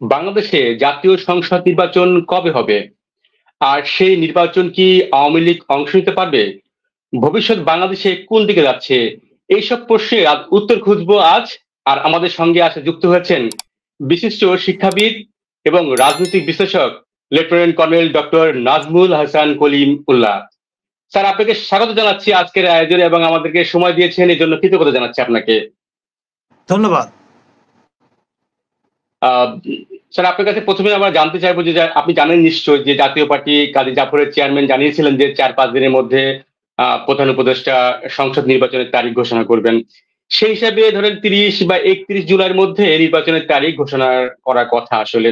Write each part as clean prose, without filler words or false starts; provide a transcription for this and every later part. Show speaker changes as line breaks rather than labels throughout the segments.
বাংলাদেশে জাতীয় সংসদ নির্বাচন কবে হবে? আর সেই নির্বাচন কি আওয়ামী লীগ অংশ নিতে পারবে? ভবিষ্যৎ বাংলাদেশে কোন দিকে যাচ্ছে? এইসব প্রশ্নের উত্তর খুঁজবো আজ। আর আমাদের সঙ্গে আসে যুক্ত হয়েছেন বিশিষ্ট শিক্ষাবিদ এবং রাজনৈতিক বিশ্লেষক lieutenant colonel doctor Nazmul Hasan Kalimullah. Sir, আপনাকে স্বাগত জানাচ্ছি আজকের আয়োজনে এবং আমাদেরকে সময় দিয়েছেন এই জন্য কৃতজ্ঞতা জানাচ্ছি আপনাকে।
ধন্যবাদ।
স্যার, আপনার কাছে প্রথমে আমরা জানতে চাইবো যে আপনি জানেন নিশ্চয়ই যে জাতীয় পার্টি কাজী জাফরের চেয়ারম্যান জানিয়েছিলেন যে 4-5 দিনের মধ্যে প্রধান উপদেষ্টা সংসদ নির্বাচনের তারিখ ঘোষণা করবেন। সেই হিসাবে ধরেন 30 বা 31 জুলাইয়ের মধ্যে নির্বাচনের তারিখ ঘোষণা করার কথা আসলে।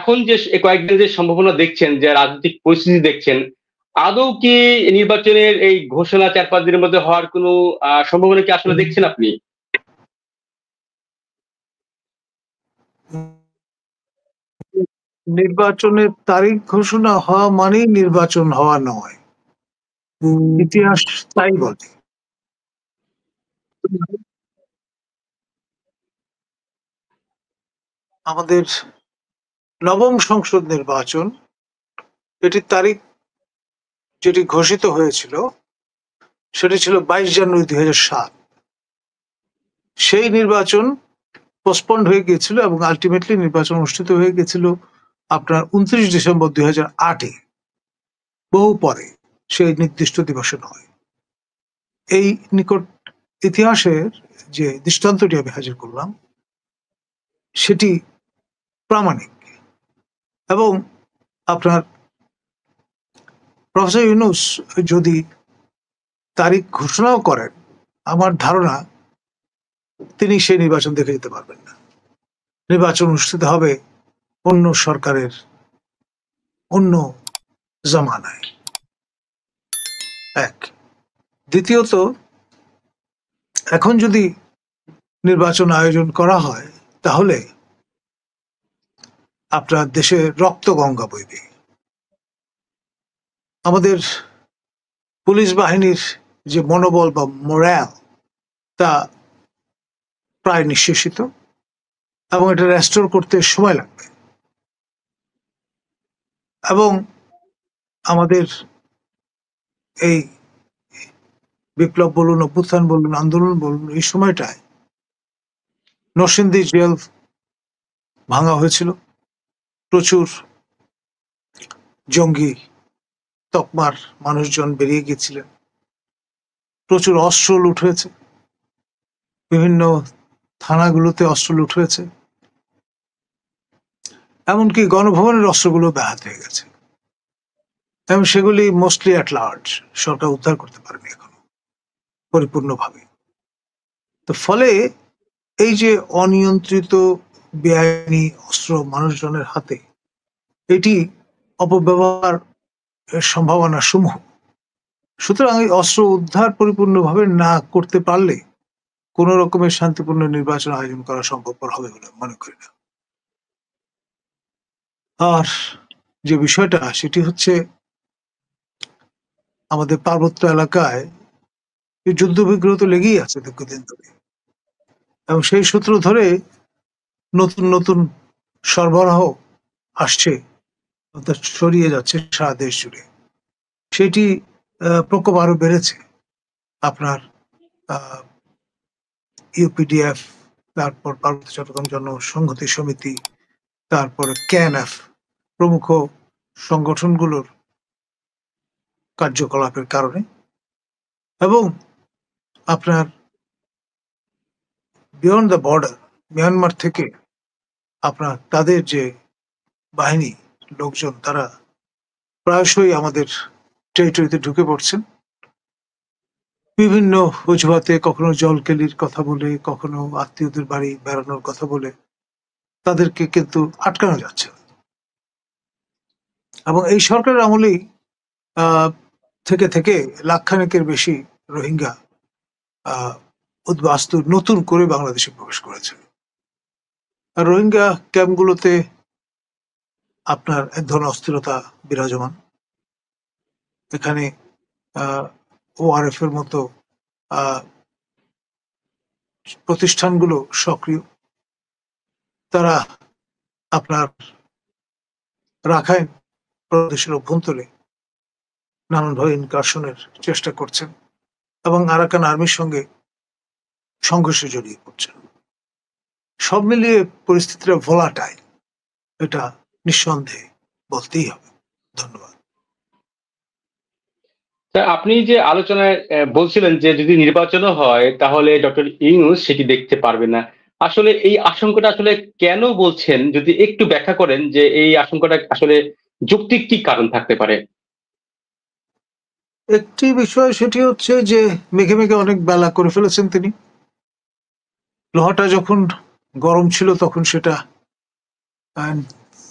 এখন যে কয়েকদিন যে সম্ভাবনা দেখছেন, যে রাজনৈতিক পরিস্থিতি দেখছেন, আদৌ কি নির্বাচনের এই ঘোষণা 4-5 দিনের মধ্যে হওয়ার কোনো সম্ভাবনা কি আসলে দেখছেন আপনি?
নির্বাচনের তারিখ ঘোষণা হওয়া মানেই নির্বাচন হওয়া নয়, ইতিহাস তাই বলে। আমাদের নবম সংসদ নির্বাচন, এটির তারিখ যেটি ঘোষিত হয়েছিল সেটি ছিল 22 জানুয়ারি 2007। সেই নির্বাচন পোস্টপন্ড হয়ে গিয়েছিল এবং আলটিমেটলি নির্বাচন অনুষ্ঠিত হয়ে গেছিল আপনার 29 ডিসেম্বর 2008-এ, বহু পরে, সেই নির্দিষ্ট দিবসে নয়। এই নিকট ইতিহাসের যে দৃষ্টান্তটি আমি হাজির করলাম সেটি প্রামাণিক, এবং আপনার প্রফেসর ইউনূস যদি তারিখ ঘোষণাও করেন, আমার ধারণা তিনি সেই নির্বাচন দেখে যেতে পারবেন না। নির্বাচন অনুষ্ঠিত হবে অন্য সরকারের অন্য জামানায়। এক। দ্বিতীয়ত, এখন যদি নির্বাচন আয়োজন করা হয় তাহলে আপনার দেশে রক্ত গঙ্গা বইবে। আমাদের পুলিশ বাহিনীর যে মনোবল বা মোরাল, তা প্রায় নিঃশেষিত, এবং এটা রেস্টোর করতে সময় লাগবে। এবং আমাদের এই বিপ্লব বলুন, অভ্যুত্থান বলুন, আন্দোলন বলুন, এই সময়টায় নরসিংদী জেল ভাঙা হয়েছিল, প্রচুর জঙ্গি তকমার মানুষজন বেরিয়ে গিয়েছিলেন, প্রচুর অস্ত্র লুট হয়েছে, বিভিন্ন থানাগুলোতে অস্ত্র লুট হয়েছে, এমনকি গণভবনের অস্ত্রগুলো ব্যাহত হয়ে গেছে, এবং সেগুলি মোস্টলি অ্যাট লার্জ, সরকার উদ্ধার করতে পারেনি এখনো পরিপূর্ণভাবে। তো ফলে এই যে অনিয়ন্ত্রিত বেআইনি অস্ত্র মানুষজনের হাতে, এটি অপব্যবহার সম্ভাবনা সমূহ। সুতরাং এই অস্ত্র উদ্ধার পরিপূর্ণভাবে না করতে পারলে কোন রকমের শান্তিপূর্ণ নির্বাচন আয়োজন করা সম্ভবপর হবে বলে মনে করি না। আর যে বিষয়টা সেটি হচ্ছে, আমাদের পার্বত্য এলাকায় যুদ্ধ বিগ্রহ তো লেগেই আছে দীর্ঘদিন ধরে, এবং সেই সূত্র ধরে নতুন নতুন সরবরাহ আসছে, অর্থাৎ ছড়িয়ে যাচ্ছে সারা দেশ জুড়ে। সেটি প্রকোপ আরো বেড়েছে। আপনার ইউপিডিএফ, তারপর পার্বত্য চট্টগ্রাম জনসংহতি সমিতি, তারপর কেএনএফ প্রমুখ সংগঠনগুলোর কার্যকলাপের কারণে, এবং আপনার বিয়ন্ড দ্য বর্ডার, মিয়ানমার থেকে আপনার তাদের যে বাহিনী লোকজন, তারা প্রায়শই আমাদের টেরিটরিতে ঢুকে পড়ছেন বিভিন্ন অজুহাতে, কখনো জলকেলির কথা বলে, কখনো আত্মীয়দের বাড়ি বেড়ানোর কথা বলে তাদেরকে কিন্তু আটকানো যাচ্ছে। এবং এই সরকারের আমলেই থেকে থেকে লাখখানেকের বেশি রোহিঙ্গা উদ্বাস্তু নতুন করে বাংলাদেশে প্রবেশ করেছে। আর রোহিঙ্গা ক্যাম্পগুলোতে আপনার এক ধরনের অস্থিরতা বিরাজমান। এখানে ওআরএফ এর মতো প্রতিষ্ঠানগুলো সক্রিয়, তারা আপনার রাখাইন প্রদেশের অভ্যন্তরে নানানভাবে ইনকারশনের চেষ্টা করছেন এবং আরাকান আর্মির সঙ্গে সংঘর্ষে জড়িয়ে পড়ছেন। সব মিলিয়ে পরিস্থিতিটা ভোলাটাইল, এটা নিঃসন্দেহে বলতেই হবে। ধন্যবাদ।
আপনি যে আলোচনায় বলছিলেন যে যদি নির্বাচনও হয় তাহলে ডক্টর ইউনূস সেটি দেখতে পারবে না, আসলে এই আশঙ্কাটা আসলে কেন বলছেন যদি একটু ব্যাখ্যা করেন যে এই আশঙ্কাটা আসলে যৌক্তিক কি কারণ থাকতে পারে?
একটি বিষয় সেটি হচ্ছে যে মেঘে মেঘে অনেক বেলা করে ফেলেছেন তিনি। লোহাটা যখন গরম ছিল তখন সেটা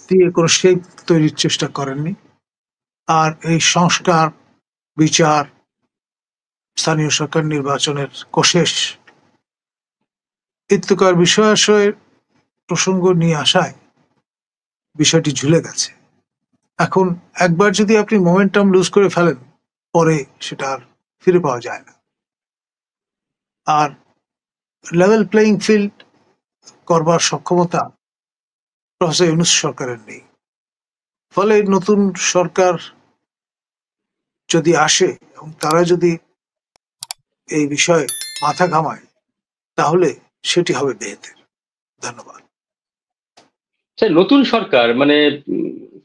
দিয়ে কোনো শেপ তৈরির চেষ্টা করেননি। আর এই সংস্কার, বিচার, স্থানীয় সরকার নির্বাচনের কোশেষ ইত্যকার বিষয়াশয়ের প্রসঙ্গ নিয়ে আসায় বিষয়টি ঝুলে গেছে। এখন একবার যদি আপনি মোমেন্টাম লুজ করে ফেলেন, পরে সেটা আর ফিরে পাওয়া যায় না। আর লেভেল প্লেইং ফিল্ড করবার সক্ষমতা প্রফেসর ইউনূস সরকারের নেই। ফলে নতুন সরকার যদি আসে এবং তারা যদি এই বিষয়ে মাথা ঘামায় তাহলে সেটি হবে বেহতের। ধন্যবাদ।
নতুন সরকার মানে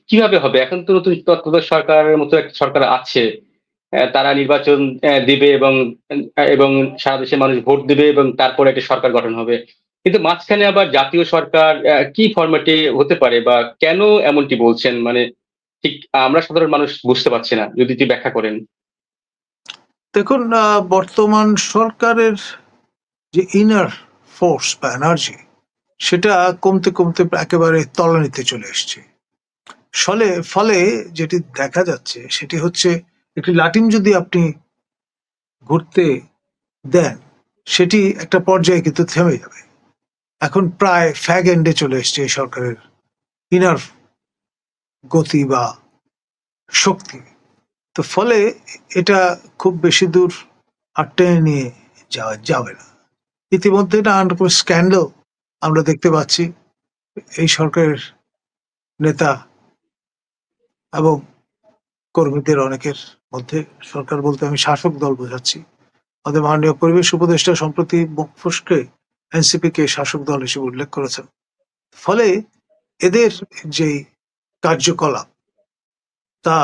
কিভাবে হবে? এখন তো নতুন তত্ত্বাবধায়ক সরকারের মতো একটা সরকার আছে, তারা নির্বাচন দিবে এবং এবং সারা দেশের মানুষ ভোট দিবে এবং তারপরে একটা সরকার গঠন হবে। কিন্তু মাঝখানে আবার জাতীয় সরকার কি ফরম্যাটে হতে পারে বা কেন এমনটি বলছেন, মানে ঠিক আমরা সাধারণ মানুষ বুঝতে পারছি না, যদি একটু ব্যাখ্যা করেন।
দেখুন, বর্তমান সরকারের যে ইনার ফোর্স বা এনার্জি, সেটা কমতে কমতে একেবারে তলানিতে চলে এসছে। ফলে যেটি দেখা যাচ্ছে সেটি হচ্ছে একটি লাটিম যদি আপনি ঘুরতে দেন, সেটি একটা পর্যায়ে কিন্তু থেমে যাবে। এখন প্রায় ফ্যাগ এন্ডে চলে এসছে এই সরকারের ইনার গতি বা শক্তি। তো ফলে এটা খুব বেশি দূর আর টেনে নিয়ে যাওয়া যাবে না। ইতিমধ্যে নানান রকম স্ক্যান্ডাল আমরা দেখতে পাচ্ছি এই সরকারের নেতা এবং কর্মীদের অনেকের মধ্যে। সরকার বলতে আমি শাসক দল বোঝাচ্ছি। আমাদের মাননীয় পরিবেশ উপদেষ্টা সম্প্রতি মুখ ফসকে এনসিপি কে শাসক দল হিসেবে উল্লেখ করেছেন। ফলে এদের যে কার্যকলাপ তা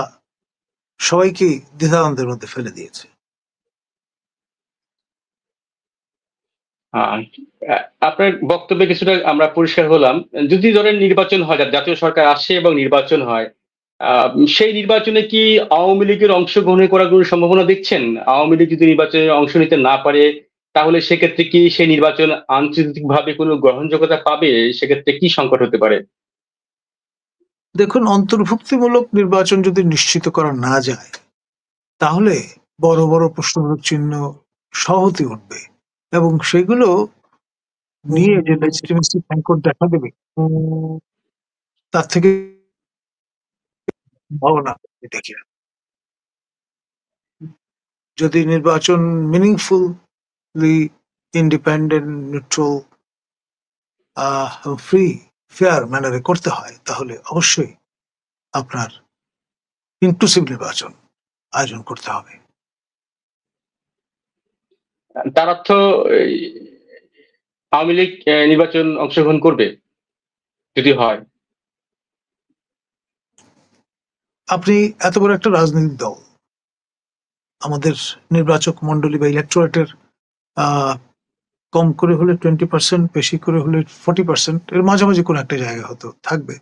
সবাইকে দ্বিধাদ্বন্দ্বের মধ্যে ফেলে দিয়েছে।
আহ, আপনার বক্তব্যে কিছুটা আমরা পরিষ্কার হলাম। যদি ধরেন নির্বাচন হয়, জাতীয় সরকার আসে এবং নির্বাচন হয়, আহ, সেই নির্বাচনে কি আওয়ামী লীগের অংশগ্রহণ করার কোনো সম্ভাবনা দেখছেন? আওয়ামী লীগ যদি নির্বাচনে অংশ নিতে না পারে তাহলে সেক্ষেত্রে কি সেই নির্বাচন আন্তর্জাতিকভাবে কোনো গ্রহণযোগ্যতা পাবে? সেক্ষেত্রে কি সংকট হতে পারে?
দেখুন, অন্তর্ভুক্তিমূলক নির্বাচন যদি নিশ্চিত করা না যায় তাহলে বড় বড় প্রশ্নবোধক চিহ্ন সহজে উঠবে এবং সেগুলো নিয়ে যে লেজিটিমেসি সংকট দেখা দেবে তার থেকে ভাবনা দেখি না। যদি নির্বাচন meaningfully independent, neutral, free, fair ম্যানারে করতে হয় তাহলে অবশ্যই আপনার ইনক্লুসিভ নির্বাচন আয়োজন করতে হবে।
তার অর্থ এই, আওয়ামী লীগ নির্বাচন অংশগ্রহণ করবে যদি হয়?
আপনি এত বড় একটা রাজনৈতিক দল, আমাদের নির্বাচক মন্ডলী বা ইলেকটোরেটের কম করে হলে 20%, বেশি করে হলে 40%, এর মাঝামাঝি কোনো একটা জায়গা হতো থাকবে।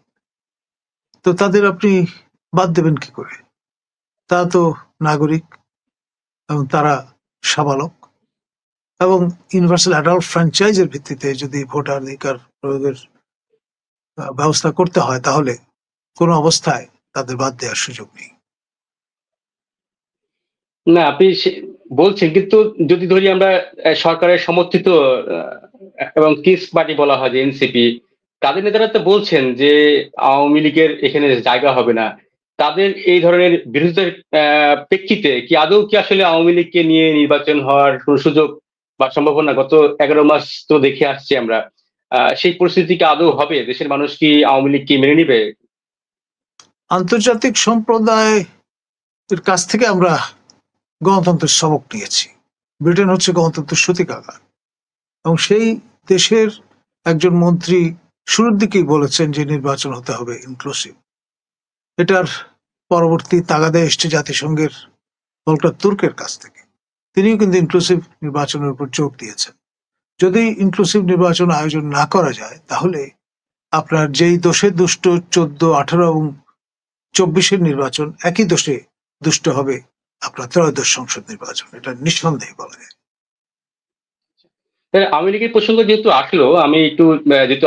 তো তাদের আপনি বাদ দেবেন কি করে? তারা তো নাগরিক এবং তারা সাবালক, এবং ইউনিভার্সাল অ্যাডাল্ট ফ্র্যাঞ্চাইজের ভিত্তিতে যদি ভোটাধিকার প্রয়োগের ব্যবস্থা করতে হয় তাহলে কোনো অবস্থায় তাদের বাদ দেওয়ার সুযোগ নেই।
না, আপনি বলছেন, কিন্তু যদি ধরি আমরা সরকারের সমর্থিত এবং কিস পার্টি বলা হয় যে এনসিপি, তাদের নেতারা তো বলছেন যে আওয়ামী লীগের এখানে জায়গা হবে না। তাদের এই ধরনের বিরোধিতার প্রেক্ষিতে কি আদৌ কি আসলে আওয়ামী লীগকে নিয়ে নির্বাচন হওয়ার কোনো সুযোগ বা সম্ভাবনা গত 11 মাস তো দেখে আসছি আমরা। সেই পরিস্থিতি কি আদৌ হবে? দেশের মানুষ কি আওয়ামী লীগ কি মেনে নিবে?
আন্তর্জাতিক সম্প্রদায় এর কাছ থেকে আমরা গণতন্ত্রের সবক নিয়েছি। ব্রিটেন হচ্ছে গণতন্ত্রের সূতিকাগার, এবং সেই দেশের একজন মন্ত্রী শুরুর দিকেই বলেছেন যে নির্বাচন হতে হবে ইনক্লুসিভ। এটার পরবর্তী তাগাদা এসছে জাতিসংঘের ভলকার তুর্কের কাছ থেকে। তিনিও কিন্তু ইনক্লুসিভ নির্বাচনের উপর জোর দিয়েছেন। যদি ইনক্লুসিভ নির্বাচন আয়োজন না করা যায়, তাহলে আপনার যেই দোষে দুষ্ট 14, 18 এবং 24-এর নির্বাচন, একই দোষে দুষ্ট হবে আপনার ত্রয়োদশ সংসদ নির্বাচন। এটা নিঃসন্দেহে বলা যায়।
আওয়ামী লীগের প্রসঙ্গ যেহেতু আসলো, আমি একটু যেহেতু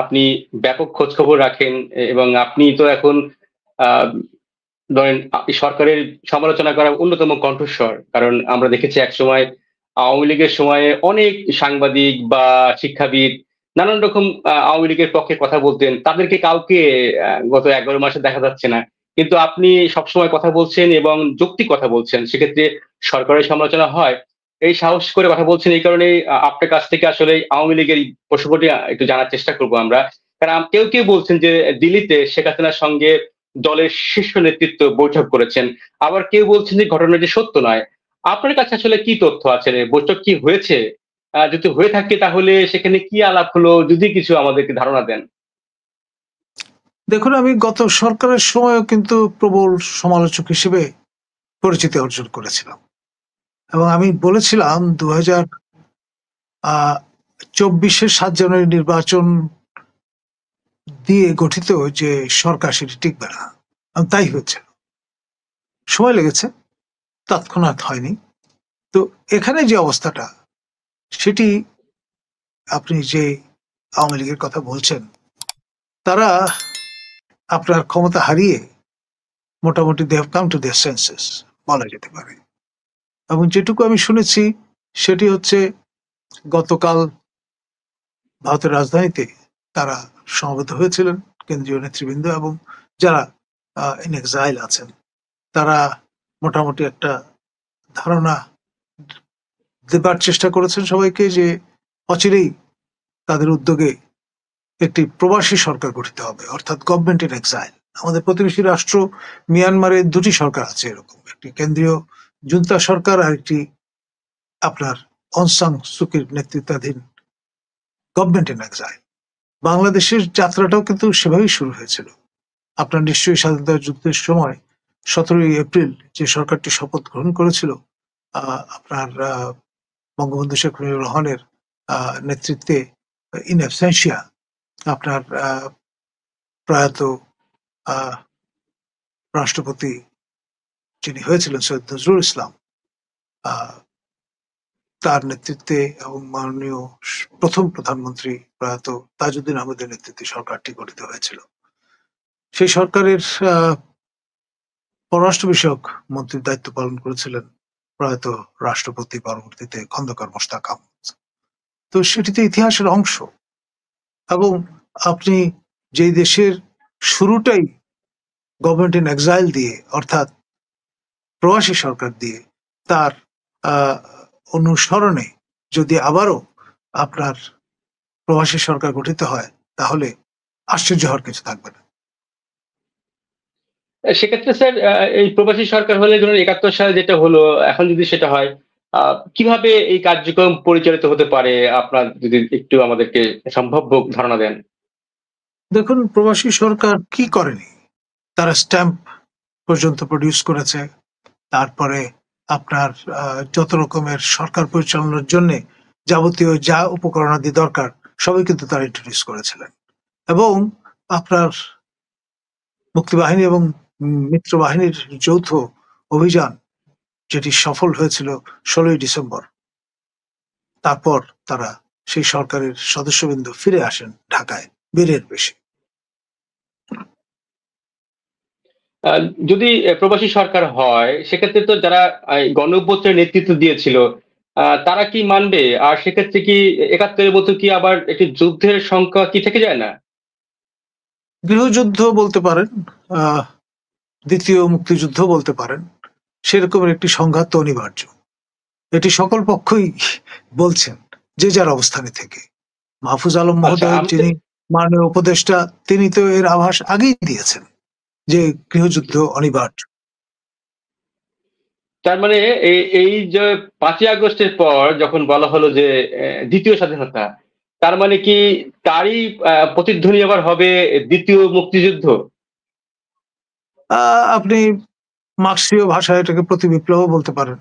আপনি ব্যাপক খোঁজ খবর রাখেন এবং আপনি তো এখন ধরেন সরকারের সমালোচনা করার অন্যতম কণ্ঠস্বর। কারণ আমরা দেখেছি একসময় আওয়ামী লীগের সময়ে অনেক সাংবাদিক বা শিক্ষাবিদ নানান রকম আওয়ামী লীগের পক্ষে কথা বলতেন, তাদেরকে কাউকে গত 11 মাসে দেখা যাচ্ছে না। কিন্তু আপনি সবসময় কথা বলছেন এবং যৌক্তিক কথা বলছেন, সেক্ষেত্রে সরকারের সমালোচনা হয়। এই সাহস করে কথা বলছেন, এই কারণে আপনার কাছ থেকে আসলে আওয়ামী লীগের এই প্রসঙ্গটি একটু জানার চেষ্টা করবো আমরা। কারণ কেউ কেউ বলছেন যে দিল্লিতে শেখ হাসিনার সঙ্গে দলের শীর্ষ নেতৃত্ব বৈঠক করেছেন, আবার কেউ বলছেন যে ঘটনাটি সত্য নয়। আপনার কাছে আসলে কি তথ্য আছে? বৈঠক কি হয়েছে? যদি হয়ে থাকে তাহলে সেখানে কি আলাপ হলো, যদি কিছু আমাদেরকে ধারণা দেন।
দেখুন, আমি গত সরকারের সময়ও কিন্তু প্রবল সমালোচক হিসেবে পরিচিতি অর্জন করেছিলাম, এবং আমি বলেছিলাম 2024-এর 7 জানুয়ারি নির্বাচন দিয়ে গঠিত যে সরকার, সেটি টিকবে না। তাই হয়েছে, সময় লেগেছে, তৎক্ষণাৎ হয়নি। তো এখানে যে অবস্থাটা, সেটি আপনি যে আওয়ামী লীগের কথা বলছেন, তারা আপনার ক্ষমতা হারিয়ে মোটামুটি they have come to their senses বলা যেতে পারে। এবং যেটুকু আমি শুনেছি সেটি হচ্ছে, গতকাল ভারতের রাজধানীতে তারা সমবেত হয়েছিলেন, কেন্দ্রীয় নেতৃবৃন্দ এবং যারা ইন এক্সাইল আছেন, তারা মোটামুটি একটা ধারণা দেবার চেষ্টা করেছেন সবাইকে যে অচিরেই তাদের উদ্যোগে একটি প্রবাসী সরকার গঠিত হবে, অর্থাৎ গভর্নমেন্ট ইন এক্সাইল। আমাদের প্রতিবেশী রাষ্ট্র মিয়ানমারে 2টি সরকার আছে এরকম, একটি কেন্দ্রীয় জুন্তা সরকার আর একটি আপনার অং সান সুকির নেতৃত্বাধীন গভর্নমেন্ট ইন এক্সাইল। বাংলাদেশের যাত্রাটাও কিন্তু সেভাবেই শুরু হয়েছিল। আপনার নিশ্চয়ই স্বাধীনতা যুদ্ধের সময় 17ই এপ্রিল যে সরকারটি শপথ গ্রহণ করেছিল, আপনার বঙ্গবন্ধু শেখ মুজিবুর রহমানের নেতৃত্বে, ইন অ্যাবসেন্সিয়া আপনার প্রয়াত রাষ্ট্রপতি যিনি হয়েছিলেন সৈয়দ নজরুল ইসলাম, তার নেতৃত্বে এবং মাননীয় প্রথম প্রধানমন্ত্রী প্রয়াত তাজউদ্দিন আহমেদের নেতৃত্বে সরকারটি গঠিত হয়েছিল। সেই সরকারের পররাষ্ট্র বিষয়ক মন্ত্রীর দায়িত্ব পালন করেছিলেন প্রয়াত রাষ্ট্রপতি, পরবর্তীতে খন্দকার মোশতাক আহমদ। তো সেটি তো ইতিহাসের অংশ। এবং আপনি যেই দেশের শুরুটাই গভর্নমেন্ট ইন এক্সাইল দিয়ে, অর্থাৎ প্রবাসী সরকার দিয়ে, তার অনুসরণে যদি আবারও আপনার প্রবাসী সরকার গঠিত হয়, তাহলে আশ্চর্য হওয়ার কিছু থাকবে না।
সেক্ষেত্রে স্যার, এই প্রবাসী সরকার হলে ধরুন 71 সালে যেটা হলো, এখন যদি সেটা হয়, কিভাবে এই কার্যক্রম পরিচালিত হতে পারে? আপনার যদি একটু আমাদেরকে সম্ভাব্য ধারণা দেন।
দেখুন, প্রবাসী সরকার কি করেনি, তারা স্ট্যাম্প পর্যন্ত প্রডিউস করেছে। তারপরে আপনার যত রকমের সরকার পরিচালনার জন্য যাবতীয় যা উপকরণাদি দরকার, সবই কিন্তু তারা ইন্ট্রোডিউস করেছিলেন। এবং আপনার মুক্তিবাহিনী এবং মিত্র বাহিনীর যৌথ অভিযান, যেটি সফল হয়েছিল 16ই ডিসেম্বর, তারপর তারা সেই সরকারের সদস্যবৃন্দ ফিরে আসেন ঢাকায় বেরের বেশি।
যদি প্রবাসী সরকার হয়, সেক্ষেত্রে তো যারা গণ অভ্যুত্থানের নেতৃত্ব দিয়েছিল, তারা কি মানবে? আর সেক্ষেত্রে কি 71-এর মতো কি আবার একটি যুদ্ধের সংখ্যা কি থেকে যায় না?
গৃহযুদ্ধ বলতে পারেন, দ্বিতীয় মুক্তিযুদ্ধ বলতে পারেন, সেরকমের একটি সংঘাত তো অনিবার্য। এটি সকল পক্ষই বলছেন যে যার অবস্থানে থেকে। মাহফুজ আলম
আচ্ছা,
মহোদয়,
আমি
যিনি মাননীয় উপদেষ্টা, তিনি তো এর আভাস আগেই দিয়েছেন যে গৃহযুদ্ধ অনিবার্য।
তার মানে এই যে 5ই আগস্টের পর যখন বলা হলো যে দ্বিতীয় স্বাধীনতা, তার মানে কি তারই প্রতিধ্বনি আবার হবে দ্বিতীয় মুক্তিযুদ্ধ?
আপনি মার্ক্সীয় ভাষায় এটাকে প্রতিবিপ্লব বলতে পারেন,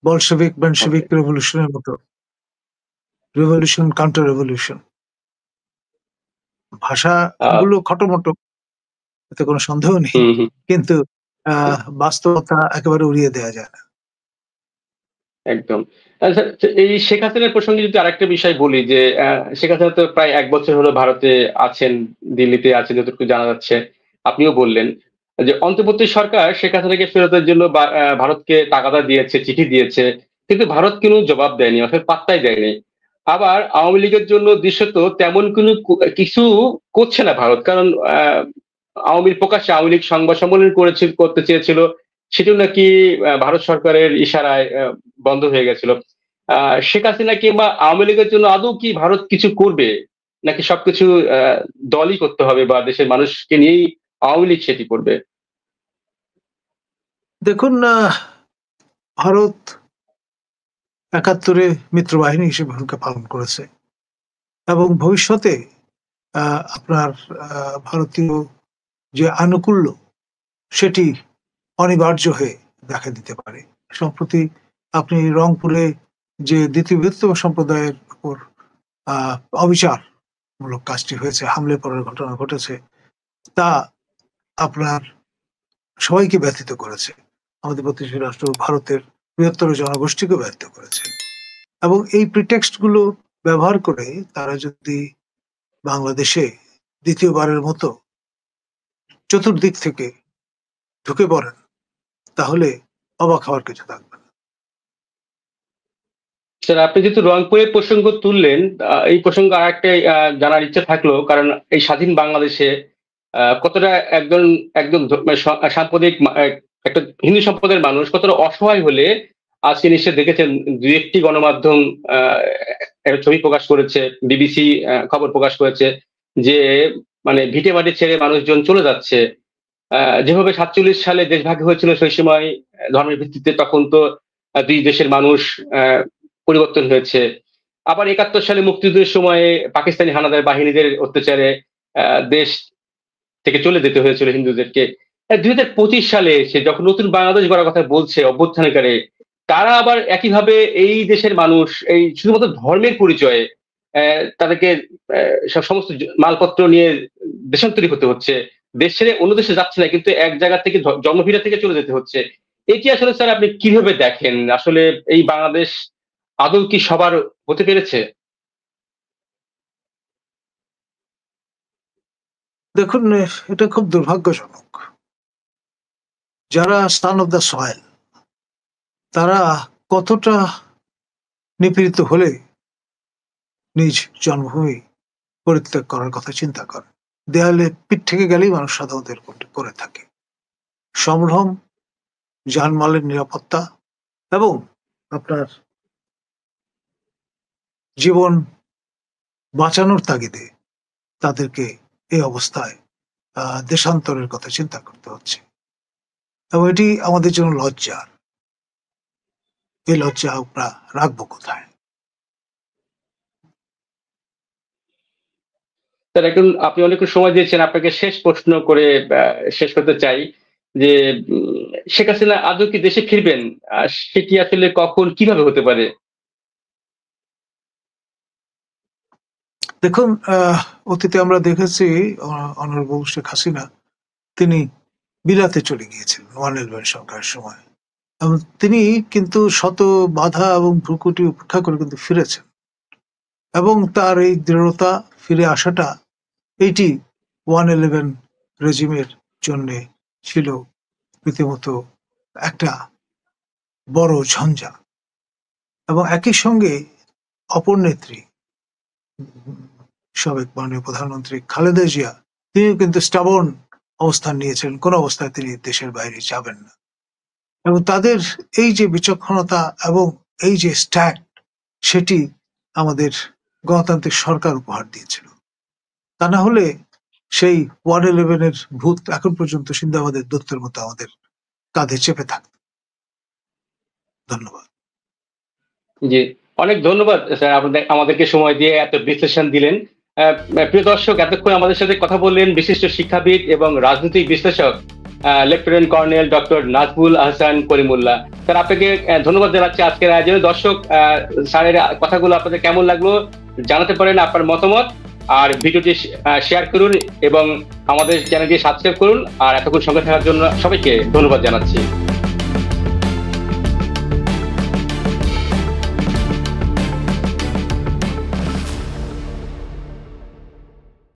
বলশেভিক
ওকে।
বেনশেভিক রেভলিউশনের মতো, রেভলিউশন কাউন্টার রেভলিউশন।
আহ,
ভাষাগুলো খটোমটো, এতে কোনো সন্দেহ নেই,
হুম, হুম,
কিন্তু বাস্তবতা একেবারে উড়িয়ে দেওয়া যায় না।
একদম। আচ্ছা, এই শেখ হাসিনার প্রসঙ্গে যদি আরেকটা বিষয় বলি যে শেখ হাসিনা তো প্রায় 1 বছর হলো ভারতে আছেন, দিল্লিতে আছেন যতটুকু জানা যাচ্ছে। আপনিও বললেন যে অন্তর্বর্তী সরকার শেখ হাসিনাকে ফেরতের জন্য ভারতকে তাগাদা দিয়েছে, চিঠি দিয়েছে, কিন্তু ভারত কোনো জবাব দেয়নি, অর্থাৎ পাত্তাই দেয়নি। আবার আওয়ামী লীগের জন্য দৃশ্যত তেমন কোনো কিছু করছে না ভারত, কারণ প্রকাশ্যে আওয়ামী লীগ সংবাদ সম্মেলন করতে চেয়েছিল, সেটিও নাকি ভারত সরকারের ইশারায় বন্ধ হয়ে গেছিল। শেখ হাসিনা কিংবা আওয়ামী লীগের জন্য আদৌ কি ভারত কিছু করবে, নাকি সবকিছু দলই করতে হবে বা দেশের মানুষকে নিয়েই আওয়ামী লীগ সেটি করবে?
দেখুন, ভারত 71-এ মিত্রবাহিনী হিসেবে ভূমিকা পালন করেছে এবং ভবিষ্যতে আপনার ভারতীয় যে আনুকূল্য, সেটি অনিবার্য হয়ে দেখা দিতে পারে। সম্প্রতি আপনি রংপুরে যে দ্বিতীয় বৃহত্তম সম্প্রদায়ের উপর আহ, অবিচারমূলক কাজটি হয়েছে, হামলে পড়ার ঘটনা ঘটেছে, তা আপনার সবাইকে ব্যথিত করেছে। আমাদের প্রতিবেশী রাষ্ট্র ভারতের বৃহত্তর জনগোষ্ঠীকে ব্যথিত করেছে। এবং এই প্রিটেক্সট গুলো ব্যবহার করে তারা যদি বাংলাদেশে দ্বিতীয়বারের মতো চতুর্দিক থেকে ঢুকে পড়েন, তাহলে অবাক হওয়ার কিছু থাকবে না।
স্যার, আপনি যেহেতু রংপুরের প্রসঙ্গ তুললেন, এই প্রসঙ্গ আর একটা জানার ইচ্ছা থাকলো, কারণ এই স্বাধীন বাংলাদেশে কতটা একজন একদম মানে সাম্প্রদায়িক একটা হিন্দু সম্প্রদায়ের মানুষ কতটা অসহায় হলে আজকে নিশ্চয় দেখেছেন, দুই একটি গণমাধ্যম আহ, একটা ছবি প্রকাশ করেছে, বিবিসি খবর প্রকাশ করেছে যে মানে ভিটে মাটি ছেড়ে মানুষজন চলে যাচ্ছে। যেভাবে 47 সালে দেশ ভাগ হয়েছিল সেই সময় ধর্মের ভিত্তিতে, তখন তো দুই দেশের মানুষ আহ, পরিবর্তন হয়েছে। আবার 71 সালে মুক্তিযুদ্ধের সময়ে পাকিস্তানি হানাদার বাহিনীদের অত্যাচারে দেশ থেকে চলে যেতে হয়েছিল হিন্দুদেরকে। 2025 সালে এসে যখন নতুন বাংলাদেশ গড়ার কথা বলছে অভ্যুত্থানকারী, তারা আবার একইভাবে এই দেশের মানুষ এই শুধুমাত্র ধর্মের পরিচয়ে তাদেরকে সমস্ত মালপত্র নিয়ে দেশান্তরী হতে হচ্ছে, দেশ ছেড়ে অন্য দেশে যাচ্ছে না, কিন্তু এক জায়গা থেকে জন্মভিটা থেকে চলে যেতে হচ্ছে। এটি আসলে স্যার আপনি কিভাবে দেখেন? আসলে এই বাংলাদেশ আদৌ কি সবার হতে পেরেছে?
দেখুন, এটা খুব দুর্ভাগ্যজনক। যারা সান অফ দ্য সয়েল, তারা কতটা নিপীড়িত হলে নিজ জন্মভূমি পরিত্যাগ করার কথা চিন্তা করে। দেয়ালে পিঠ থেকে গেলেই মানুষ সাধারণত এরকম করে থাকে। সম্ভ্রম, জানমালের নিরাপত্তা এবং আপনার জীবন বাঁচানোর তাগিদে তাদেরকে এই অবস্থায় দেশান্তরের কথা চিন্তা করতে হচ্ছে, এবং এটি আমাদের জন্য লজ্জার। এই লজ্জা আমরা রাখবো কোথায়?
স্যার, এখন আপনি অনেকক্ষণ সময় দিয়েছেন, আপনাকে শেষ প্রশ্ন করে শেষ করতে চাই যে শেখ হাসিনা আদৌ কি দেশে ফিরবেন? সেটি আসলে কখন কিভাবে হতে পারে?
দেখুন, অতীতে আমরা দেখেছি অনারেবল শেখ হাসিনা, তিনি বিলাতে চলে গিয়েছিলেন 111 সরকারের সময়, এবং তিনি কিন্তু শত বাধা এবং ভ্রুকুটি উপেক্ষা করে কিন্তু ফিরেছেন। এবং তার এই দৃঢ়তা, ফিরে আসাটা, এইটি 111 রেজিমের জন্য ছিল রীতিমতো একটা বড় ঝঞ্ঝা। এবং একই সঙ্গে অপর নেত্রী, সাবেক মাননীয় প্রধানমন্ত্রী খালেদা জিয়া, তিনিও কিন্তু স্টাবর্ন অবস্থান নিয়েছিলেন, কোন অবস্থায় তিনি দেশের বাইরে যাবেন না। এবং তাদের এই যে বিচক্ষণতা এবং এই যে স্ট্যান্ড, সেটি আমাদের গণতান্ত্রিক সরকার উপহার দিয়েছিল। তা না হলে সেই 111-এর ভূত এখন পর্যন্ত সিন্দাবাদের দত্তের মতো আমাদের কাঁধে চেপে থাকত। ধন্যবাদ।
জি, অনেক ধন্যবাদ স্যার, আমাদেরকে সময় দিয়ে এত বিশ্লেষণ দিলেন। প্রিয় দর্শক, এতক্ষণ আমাদের সাথে কথা বললেন বিশিষ্ট শিক্ষাবিদ এবং রাজনৈতিক বিশ্লেষক lieutenant colonel doctor Nazbul Ahsan Karimullah. Sir, আপনাকে ধন্যবাদ জানাচ্ছি আজকের আয়োজনে। দর্শক, স্যারের কথাগুলো আপনাদের কেমন লাগলো জানাতে পারেন আপনার মতামত, আর ভিডিওটি শেয়ার করুন এবং আমাদের চ্যানেলটি সাবস্ক্রাইব করুন। আর এতক্ষণ সঙ্গে থাকার জন্য সবাইকে ধন্যবাদ জানাচ্ছি।